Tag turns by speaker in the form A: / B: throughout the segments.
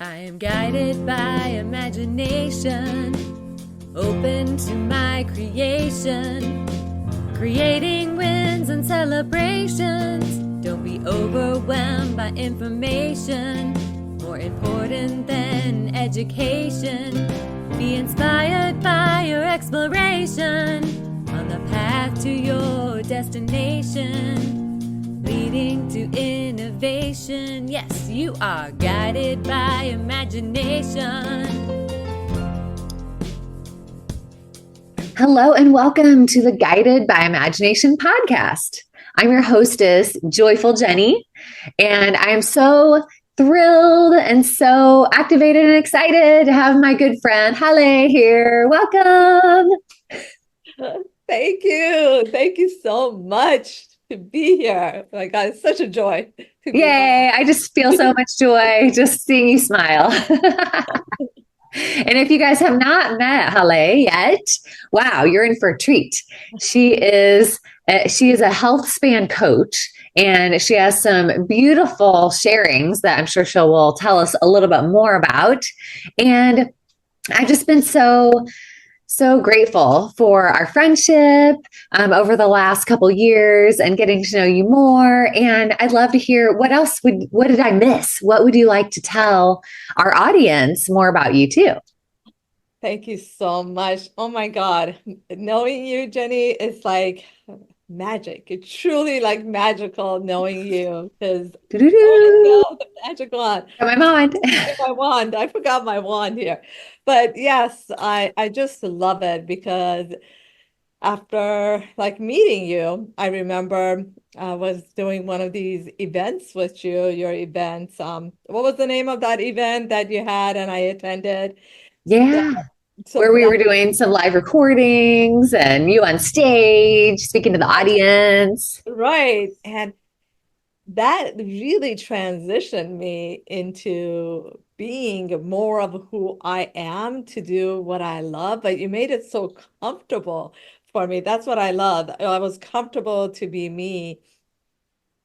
A: I am guided by imagination, open to my creation, creating wins and celebrations. Don't be overwhelmed by information, more important than education. Be inspired by your exploration, on the path to your destination, leading to innovation. Yes, you are guided by imagination.
B: Hello and welcome to the Guided by Imagination podcast. I'm your hostess, Joyful Jenny, and I am so thrilled and so activated and excited to have my good friend Haleh here. Welcome.
C: Thank you. Thank you so much to be here. Oh my God, it's such a joy to be
B: Yay. I just feel so much joy just seeing you smile. And if you guys have not met Haleh yet, wow, you're in for a treat. She is a HealthSpan coach, and she has some beautiful sharings that I'm sure she will tell us a little bit more about. And I've just been so grateful for our friendship over the last couple years and getting to know you more. And I'd love to hear what did I miss? What would you like to tell our audience more about you too?
C: Thank you so much. Oh my God. Knowing you, Jenny, is like magic. It's truly like magical knowing you because the magic wand.
B: My mind.
C: My wand. I forgot my wand here. But yes, I just love it because after like meeting you, I remember I was doing one of these events with you, your events. What was the name of that event that you had and I attended?
B: Yeah.
C: So
B: Where we were doing some live recordings and you on stage speaking to the audience.
C: right. And that really transitioned me into being more of who I am to do what I love. But you made it so comfortable for me. That's what I love. I was comfortable to be me.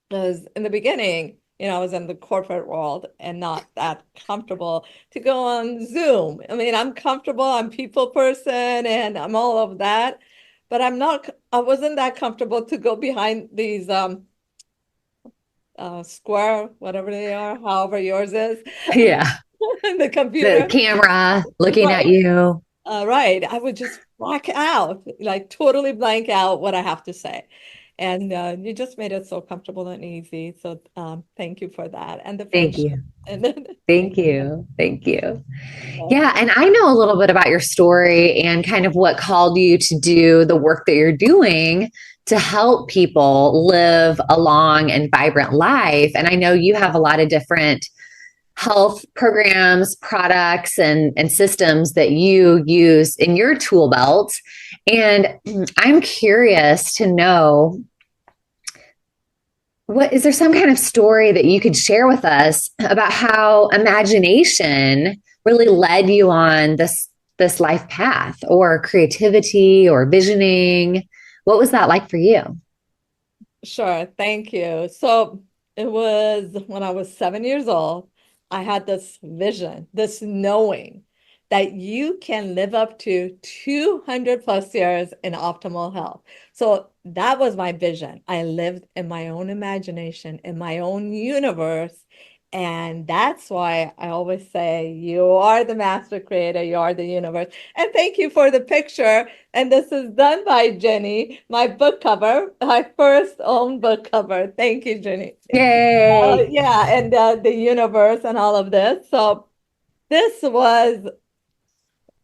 C: Because in the beginning, I was in the corporate world and not that comfortable to go on Zoom. I mean, I'm comfortable, I'm people person and I'm all of that, but I wasn't that comfortable to go behind these square, whatever they are, however yours is,
B: Yeah.
C: the computer.
B: The camera looking at
C: Right.
B: you.
C: Right. I would just black out, like totally blank out what I have to say. And you just made it so comfortable and easy. So thank you for that. And the
B: Thank
C: friendship.
B: you.
C: And then,
B: Thank you. Thank you.
C: yeah.
B: Yeah. And I know a little bit about your story and kind of what called you to do the work that you're doing to help people live a long and vibrant life. And I know you have a lot of different health programs, products, and systems that you use in your tool belt. And I'm curious to know, what is there some kind of story that you could share with us about how imagination really led you on this life path, or creativity or visioning? What was that like for you?
C: Sure. Thank you. So it was when I was 7 years old, I had this vision, this knowing that you can live up to 200 plus years in optimal health. So that was my vision. I lived in my own imagination, in my own universe. And that's why I always say, you are the master creator, you are the universe. And thank you for the picture. And this is done by Jenny, my book cover, my first own book cover. Thank you, Jenny.
B: Yay.
C: Yeah, and the universe and all of this. So this was,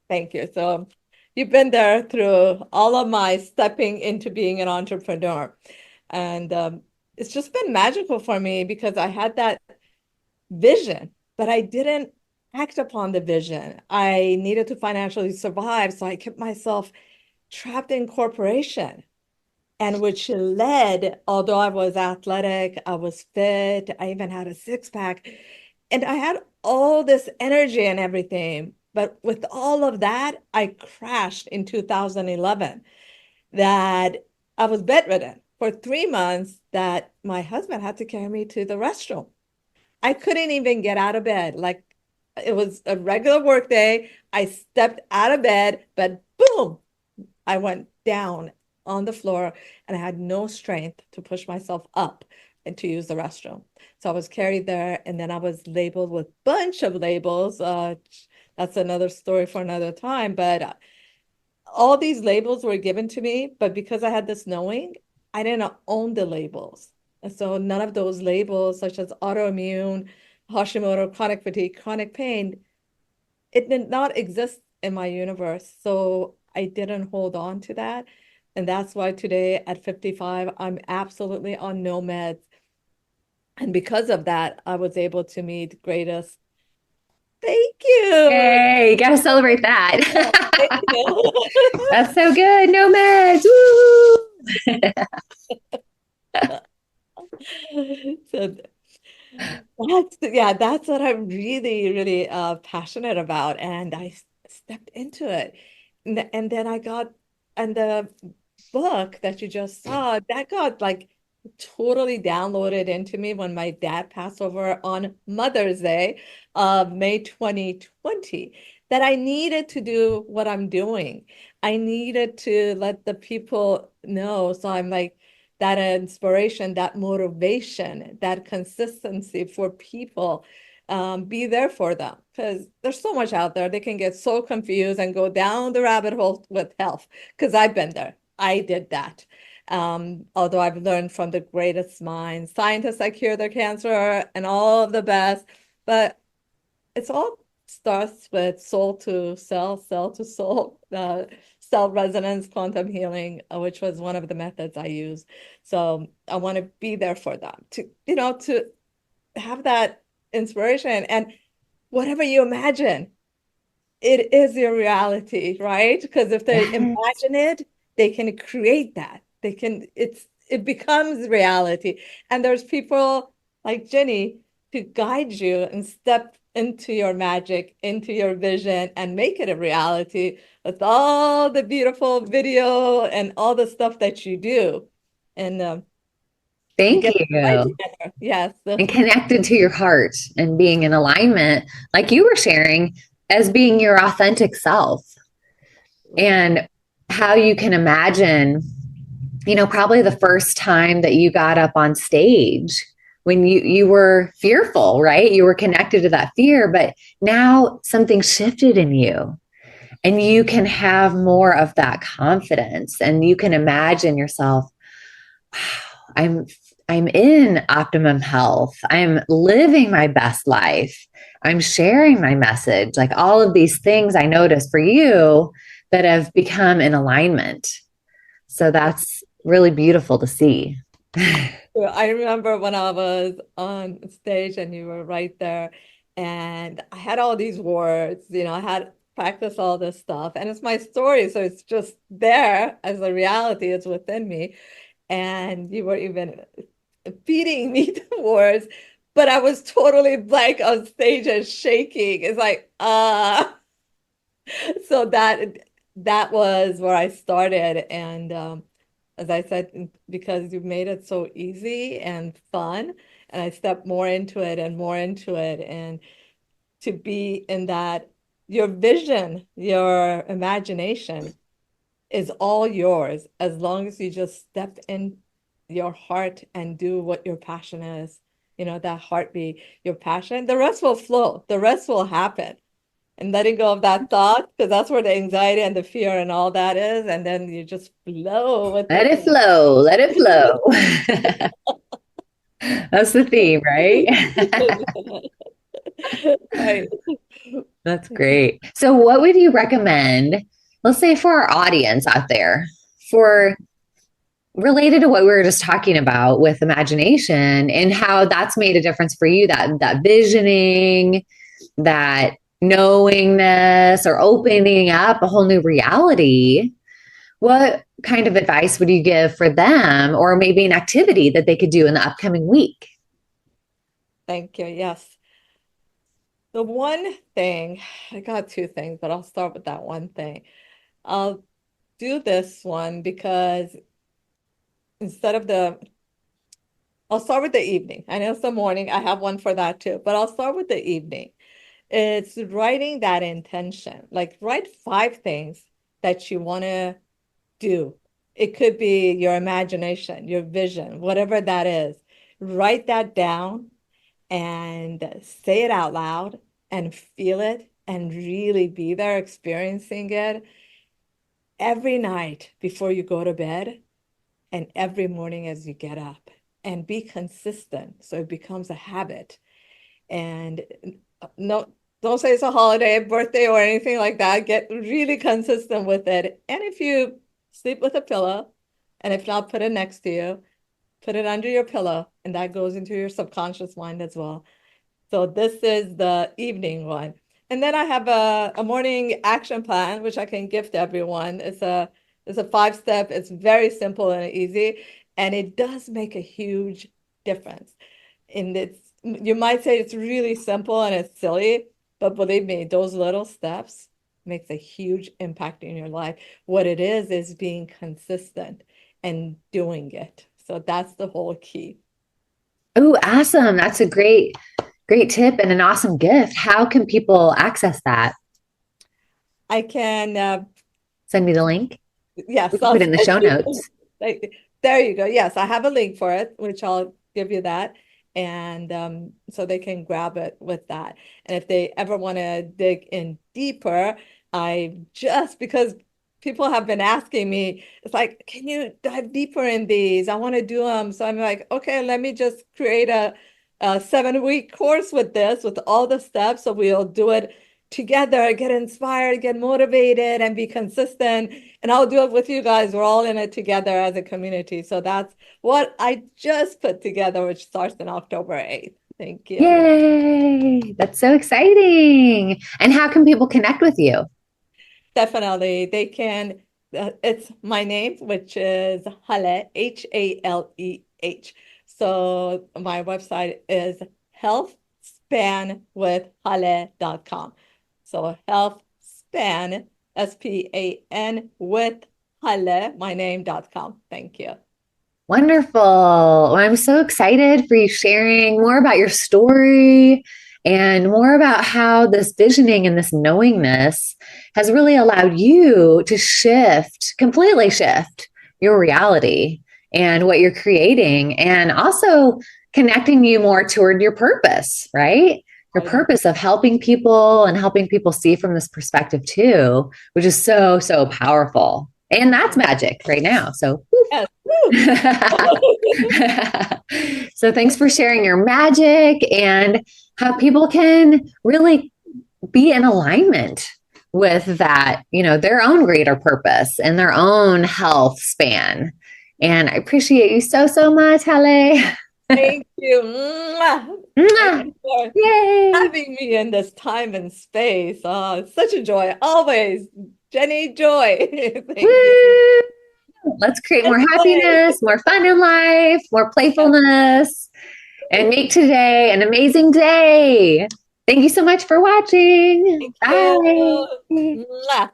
C: thank you. So you've been there through all of my stepping into being an entrepreneur. And it's just been magical for me because I had that vision, but I didn't act upon the vision. I needed to financially survive. So I kept myself trapped in corporation. And which led, although I was athletic, I was fit, I even had a six pack, and I had all this energy and everything. But with all of that, I crashed in 2011, that I was bedridden for 3 months, that my husband had to carry me to the restroom. I couldn't even get out of bed. Like It was a regular work day. I stepped out of bed, but boom, I went down on the floor and I had no strength to push myself up and to use the restroom. So I was carried there and then I was labeled with a bunch of labels. That's another story for another time. But all these labels were given to me, but because I had this knowing, I didn't own the labels. And so none of those labels, such as autoimmune, Hashimoto, chronic fatigue, chronic pain, it did not exist in my universe. So I didn't hold on to that. And that's why today at 55, I'm absolutely on no meds. And because of that, I was able to meet greatest. Thank you.
B: Yay, you got to celebrate
C: Oh,
B: that.
C: thank you.
B: That's so good. Nomads. Woo!
C: So that's what I'm really, really passionate about. And I stepped into it. And then I got, and the book that you just saw, that got like totally downloaded into me when my dad passed over on Mother's Day, May 2020, that I needed to do what I'm doing. I needed to let the people know. So I'm like, that inspiration, that motivation, that consistency for people, be there for them because there's so much out there. They can get so confused and go down the rabbit hole with health because I've been there. I did that. Although I've learned from the greatest minds, scientists that cure their cancer and all of the best, but it's all starts with soul to cell, cell to soul, cell resonance, quantum healing, which was one of the methods I use. So I want to be there for them to, to have that inspiration and whatever you imagine, it is your reality, right? Because if they
B: Yes.
C: imagine it, they can create that. It becomes reality. And there's people like Jenny to guide you and step into your magic, into your vision, and make it a reality with all the beautiful video and all the stuff that you do. And to
B: Thank
C: get the mind
B: you.
C: together. Yes.
B: And connected to your heart and being in alignment, like you were sharing, as being your authentic self and how you can imagine, probably the first time that you got up on stage when you were fearful, right? You were connected to that fear, but now something shifted in you and you can have more of that confidence and you can imagine yourself, wow, I'm in optimum health. I'm living my best life. I'm sharing my message. Like all of these things I notice for you that have become in alignment. So that's really beautiful to see.
C: I remember when I was on stage and you were right there, and I had all these words, I had practiced all this stuff, and it's my story, so it's just there as a reality, it's within me. And you were even feeding me the words, but I was totally blank on stage and shaking. It's like, so that was where I started, and as I said, because you made it so easy and fun, and I stepped more into it and more into it, and to be in that, your vision, your imagination is all yours as long as you just step in your heart and do what your passion is. That heartbeat, your passion, the rest will flow, the rest will happen. And letting go of that thought, because that's where the anxiety and the fear and all that is. And then you just flow with
B: Let
C: the
B: it flow. Let it flow. That's the theme, right?
C: Right.
B: That's great. So, what would you recommend, let's say, for our audience out there, for related to what we were just talking about with imagination and how that's made a difference for you, that visioning, that knowingness or opening up a whole new reality? What kind of advice would you give for them, or maybe an activity that they could do in the upcoming week?
C: Thank you. Yes. The one thing, I got two things, but I'll start with that one thing. I'll do this one because instead of I'll start with the evening. I know it's the morning. I have one for that too, but I'll start with the evening. It's writing that intention. Like write 5 things that you want to do. It could be your imagination, your vision, whatever that is. Write that down and say it out loud and feel it and really be there experiencing it every night before you go to bed and every morning as you get up, and be consistent so it becomes a habit. And no, don't say it's a holiday, birthday, or anything like that. Get really consistent with it. And if you sleep with a pillow, and if not, put it next to you, put it under your pillow, and that goes into your subconscious mind as well. So this is the evening one. And then I have a morning action plan, which I can gift everyone. It's a 5-step. It's very simple and easy, and it does make a huge difference. And you might say it's really simple and it's silly, but believe me, those little steps makes a huge impact in your life. What it is being consistent and doing it. So that's the whole key.
B: Oh, awesome. That's a great tip and an awesome gift. How can people access that?
C: I can,
B: Send me the link.
C: yes,
B: We can put it in the show notes.
C: There you go. Yes, I have a link for it, which I'll give you that. And so they can grab it with that. And if they ever want to dig in deeper, because people have been asking me, it's like, can you dive deeper in these? I want to do them. So I'm like, okay, let me just create a 7-week course with this, with all the steps. So we'll do it together, get inspired, get motivated, and be consistent. And I'll do it with you guys. We're all in it together as a community. So that's what I just put together, which starts on October 8th. Thank you.
B: Yay! That's so exciting. And how can people connect with you?
C: Definitely. They can. It's my name, which is Haleh, Haleh. So my website is healthspanwithhaleh.com. So healthspan, SPAN with Haleh, my name.com. Thank you.
B: Wonderful. Well, I'm so excited for you sharing more about your story and more about how this visioning and this knowingness has really allowed you to completely shift your reality and what you're creating, and also connecting you more toward your purpose, right? Your purpose of helping people and helping people see from this perspective too, which is so, so powerful. And that's magic right now. So,
C: Yes.
B: so thanks for sharing your magic and how people can really be in alignment with that, their own greater purpose and their own health span. And I appreciate you so, so much, Haleh.
C: Thank you. Mwah. Thank you for
B: Yay.
C: having me in this time and space. Oh, it's such a joy. Always. Jenny, joy. Thank you.
B: Let's create more happiness, more fun in life, more playfulness, and make today an amazing day. Thank you so much for watching. Bye.
C: Mwah.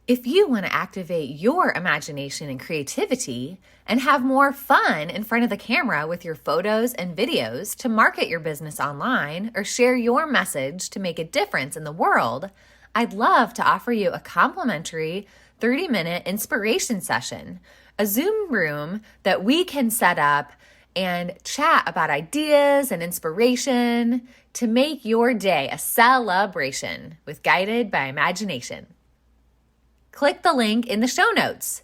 A: If you want to activate your imagination and creativity and have more fun in front of the camera with your photos and videos to market your business online or share your message to make a difference in the world, I'd love to offer you a complimentary 30-minute inspiration session, a Zoom room that we can set up and chat about ideas and inspiration to make your day a celebration with Guided by Imagination. Click the link in the show notes.